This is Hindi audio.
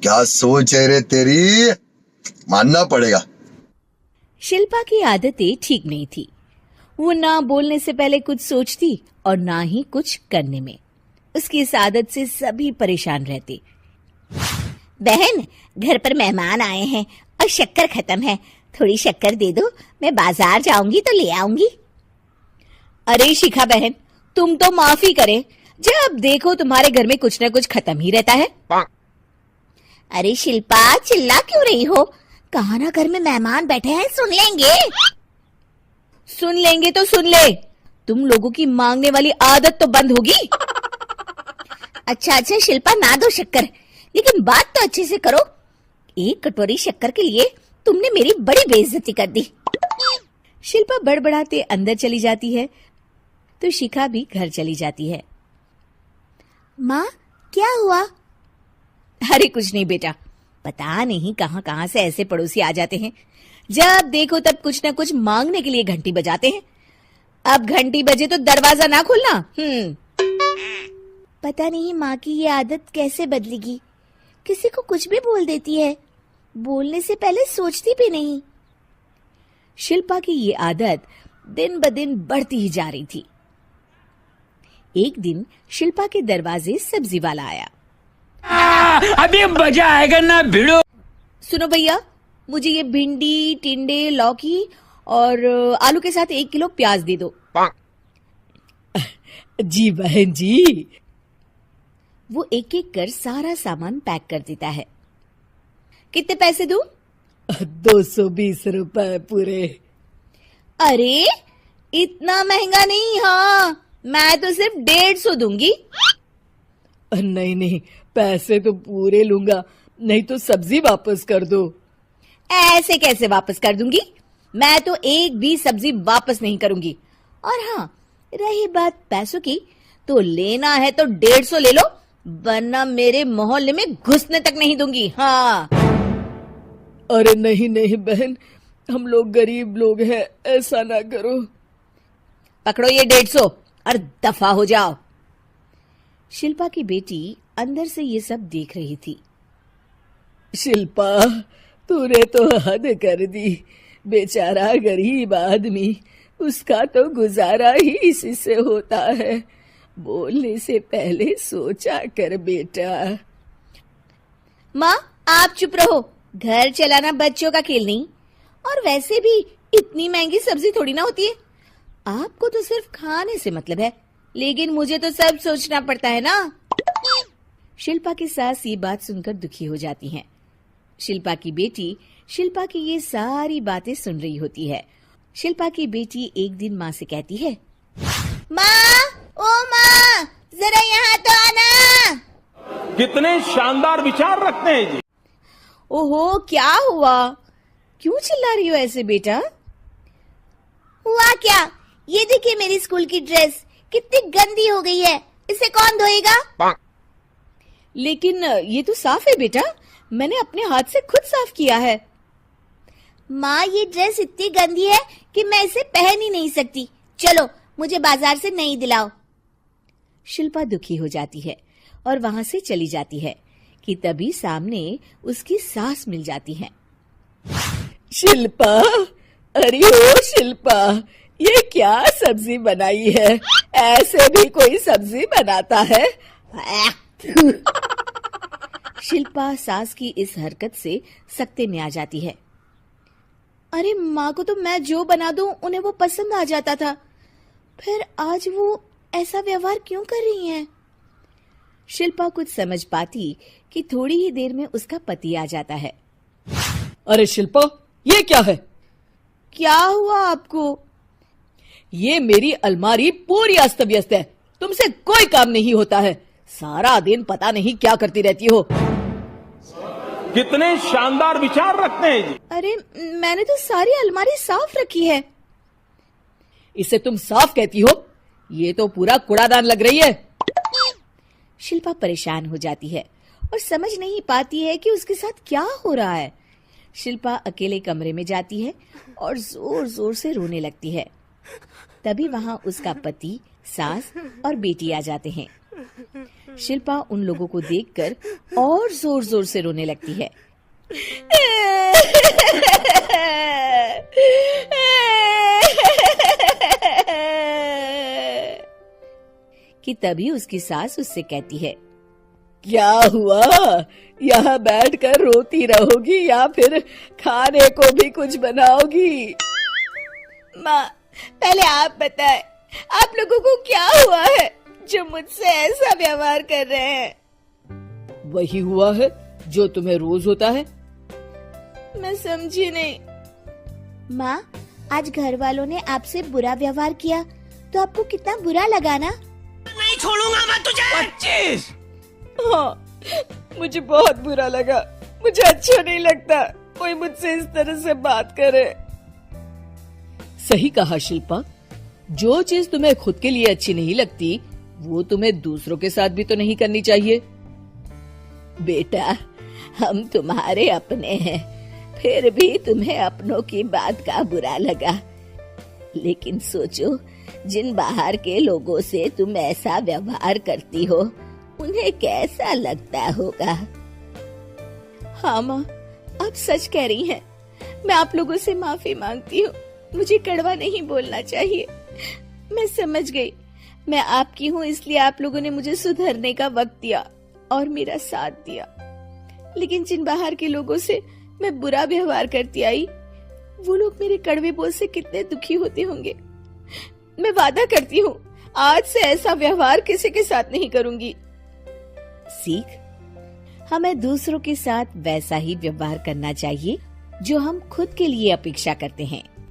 क्या सोच है रे तेरी, मानना पड़ेगा। शिल्पा की आदतें ठीक नहीं थी। वो ना बोलने से पहले कुछ सोचती और ना ही कुछ करने में। उसकी इस आदत से सभी परेशान रहते। बहन, घर पर मेहमान आए हैं और शक्कर खत्म है, थोड़ी शक्कर दे दो, मैं बाजार जाऊंगी तो ले आऊंगी। अरे शिखा बहन, तुम तो माफी करे, जब देखो तुम्हारे घर में कुछ न कुछ खत्म ही रहता है। अरे शिल्पा, चिल्ला क्यों रही हो? कहा ना घर में मेहमान बैठे हैं, सुन लेंगे। सुन लेंगे तो सुन ले, तुम लोगों की मांगने वाली आदत तो बंद होगी। अच्छा अच्छा शिल्पा, ना दो शक्कर, लेकिन बात तो अच्छे से करो। एक कटोरी शक्कर के लिए तुमने मेरी बड़ी बेइज्जती कर दी। शिल्पा बड़बड़ाते अंदर चली जाती है तो शिखा भी घर चली जाती है। माँ, क्या हुआ? अरे कुछ नहीं बेटा, पता नहीं कहां कहां से ऐसे पड़ोसी आ जाते हैं, जब देखो तब कुछ न कुछ मांगने के लिए घंटी बजाते हैं। अब घंटी बजे तो दरवाजा ना खोलना। पता नहीं माँ की ये आदत कैसे बदलेगी, किसी को कुछ भी बोल देती है, बोलने से पहले सोचती भी नहीं। शिल्पा की ये आदत दिन ब दिन बढ़ती ही जा रही थी। एक दिन शिल्पा के दरवाजे सब्जी वाला आया। अभी मजा आएगा ना भिड़ो। सुनो भैया, मुझे ये भिंडी, टिंडे, लौकी और आलू के साथ 1 किलो प्याज दे दो। जी बहन जी। वो एक एक कर सारा सामान पैक कर देता है। कितने पैसे दूं? 220 रुपए पूरे। अरे इतना महंगा नहीं, हाँ मैं तो सिर्फ 150 दूंगी। नहीं नहीं, पैसे तो पूरे लूंगा, नहीं तो सब्जी वापस कर दो। ऐसे कैसे वापस कर दूंगी? मैं तो एक भी सब्जी वापस नहीं करूंगी। और हाँ, रही बात पैसों की, तो लेना है तो 150 ले लो, वरना मेरे मोहल्ले में घुसने तक नहीं दूंगी। हाँ। अरे नहीं नहीं बहन, हम लोग गरीब लोग हैं, ऐसा ना करो। पकड़ो ये 150 और दफा हो जाओ। शिल्पा की बेटी अंदर से ये सब देख रही थी। शिल्पा, तूने तो हद कर दी। बेचारा गरीब आदमी, उसका तो गुजारा ही इसी से होता है। बोलने से पहले सोचा कर बेटा। माँ आप चुप रहो, घर चलाना बच्चों का खेल नहीं, और वैसे भी इतनी महंगी सब्जी थोड़ी ना होती है। आपको तो सिर्फ खाने से मतलब है, लेकिन मुझे तो सब सोचना पड़ता है ना। शिल्पा की सास ये बात सुनकर दुखी हो जाती हैं। शिल्पा की बेटी शिल्पा की ये सारी बातें सुन रही होती है। शिल्पा की बेटी एक दिन माँ से कहती है, माँ, ओ माँ, जरा यहाँ तो आना। कितने शानदार विचार रखते हैं जी। ओहो, क्या हुआ? क्यों चिल्ला रही हो ऐसे बेटा? हुआ क्या? ये देखिए मेरी स्कूल की ड्रेस कितनी गंदी हो गई है, इसे कौन धोएगा? लेकिन ये तो साफ है बेटा, मैंने अपने हाथ से खुद साफ किया है। माँ, ये ड्रेस इतनी गंदी है कि मैं इसे पहन ही नहीं सकती, चलो मुझे बाजार से नई दिलाओ। शिल्पा दुखी हो जाती है और वहां से चली जाती है कि तभी सामने उसकी सास मिल जाती है। शिल्पा, अरे ओ शिल्पा, ये क्या सब्जी बनाई है? ऐसे भी कोई सब्जी बनाता है? शिल्पा सास की इस हरकत से सख्ते में आ जाती है। अरे माँ को तो मैं जो बना दूं उन्हें वो पसंद आ जाता था, फिर आज वो ऐसा व्यवहार क्यों कर रही हैं? शिल्पा कुछ समझ पाती कि थोड़ी ही देर में उसका पति आ जाता है। अरे शिल्पा, ये क्या है? क्या हुआ आपको? ये मेरी अलमारी पूरी अस्त व्यस्त है, तुमसे कोई काम नहीं होता है, सारा दिन पता नहीं क्या करती रहती हो। कितने शानदार विचार रखते हैं जी। अरे मैंने तो सारी अलमारी साफ रखी है। इसे तुम साफ कहती हो? ये तो पूरा कूड़ादान लग रही है। शिल्पा परेशान हो जाती है और समझ नहीं पाती है कि उसके साथ क्या हो रहा है। शिल्पा अकेले कमरे में जाती है और जोर जोर से रोने लगती है। तभी वहां उसका पति, सास और बेटी आ जाते हैं। शिल्पा उन लोगों को देखकर और जोर जोर से रोने लगती है। कि तभी उसकी सास उससे कहती है, क्या हुआ? यहाँ बैठकर रोती रहोगी या फिर खाने को भी कुछ बनाओगी? माँ, पहले आप बताएं, आप लोगों को क्या हुआ है जो मुझसे ऐसा व्यवहार कर रहे हैं? वही हुआ है जो तुम्हें रोज होता है। मैं समझी नहीं। माँ, आज घर वालों ने आपसे बुरा व्यवहार किया तो आपको कितना बुरा लगा ना? नहीं छोड़ूंगा मैं तुझे। 25। हाँ, मुझे बहुत बुरा लगा। मुझे अच्छा नहीं लगता कोई मुझसे इस तरह से बात करे। सही कहा शिल्पा, जो चीज तुम्हें खुद के लिए अच्छी नहीं लगती वो तुम्हें दूसरों के साथ भी तो नहीं करनी चाहिए। बेटा, हम तुम्हारे अपने हैं, फिर भी तुम्हें अपनों की बात का बुरा लगा। लेकिन सोचो, जिन बाहर के लोगों से तुम ऐसा व्यवहार करती हो उन्हें कैसा लगता होगा। हाँ माँ, आप सच कह रही हैं। मैं आप लोगों से माफी मांगती हूँ। मुझे कड़वा नहीं बोलना चाहिए। मैं समझ गई, मैं आपकी हूँ इसलिए आप लोगों ने मुझे सुधरने का वक्त दिया और मेरा साथ दिया। लेकिन जिन बाहर के लोगों से मैं बुरा व्यवहार करती आई, वो लोग मेरे कड़वे बोल से कितने दुखी होते होंगे। मैं वादा करती हूँ, आज से ऐसा व्यवहार किसी के साथ नहीं करूंगी। सीख, हमें दूसरों के साथ वैसा ही व्यवहार करना चाहिए जो हम खुद के लिए अपेक्षा करते हैं।